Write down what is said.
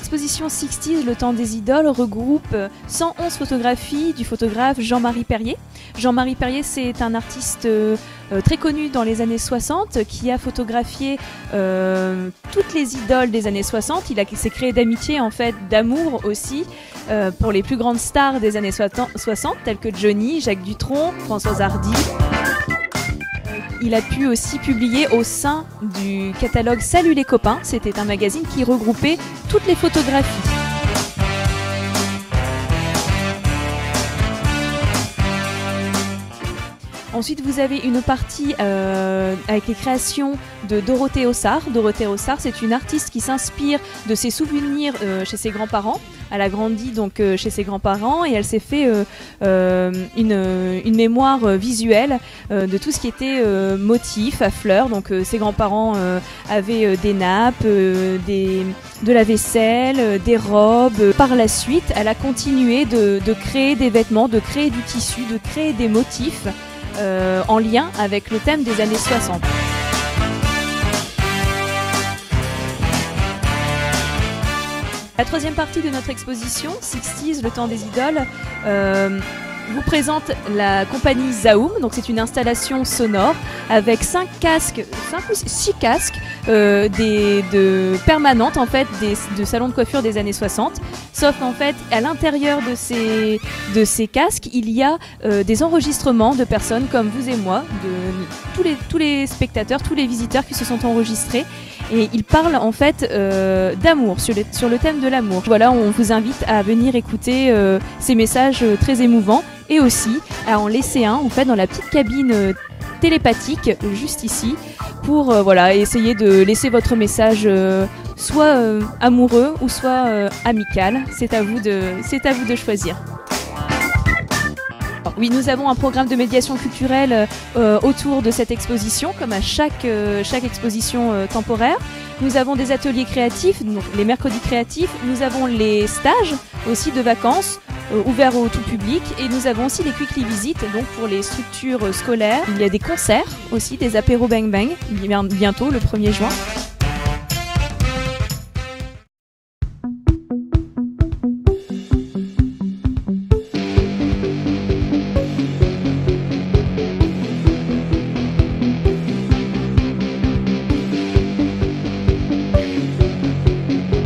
L'exposition 60s, le temps des idoles, regroupe 111 photographies du photographe Jean-Marie Perrier. Jean-Marie Perrier, c'est un artiste très connu dans les années 60 qui a photographié toutes les idoles des années 60. Il s'est créé d'amitié, en fait, d'amour aussi pour les plus grandes stars des années 60 telles que Johnny, Jacques Dutronc, Françoise Hardy. Il a pu aussi publier au sein du catalogue Salut les copains. C'était un magazine qui regroupait toutes les photographies. Ensuite, vous avez une partie avec les créations de Dorothée Hossart. Dorothée Hossart, c'est une artiste qui s'inspire de ses souvenirs chez ses grands-parents. Elle a grandi donc chez ses grands-parents et elle s'est fait une mémoire visuelle de tout ce qui était motif à fleurs. Donc ses grands-parents avaient des nappes, de la vaisselle, des robes. Par la suite, elle a continué de créer des vêtements, de créer du tissu, de créer des motifs en lien avec le thème des années 60. La troisième partie de notre exposition, 60s, le temps des idoles, vous présente la compagnie Zaum. Donc c'est une installation sonore avec 6 casques permanentes en fait de salons de coiffure des années 60. Sauf qu'en fait à l'intérieur de ces casques il y a des enregistrements de personnes comme vous et moi, de tous les spectateurs, tous les visiteurs qui se sont enregistrés. Et ils parlent en fait d'amour, sur le thème de l'amour. Voilà, on vous invite à venir écouter ces messages très émouvants et aussi à en laisser un en fait dans la petite cabine télépathique juste ici pour essayer de laisser votre message soit amoureux ou soit amical. C'est à vous de choisir. Oui, nous avons un programme de médiation culturelle autour de cette exposition, comme à chaque exposition temporaire. Nous avons des ateliers créatifs, donc les mercredis créatifs. Nous avons les stages aussi de vacances ouverts au tout public. Et nous avons aussi les Quickly Visites, donc pour les structures scolaires. Il y a des concerts aussi, des apéros bang bang, bientôt le 1er juin.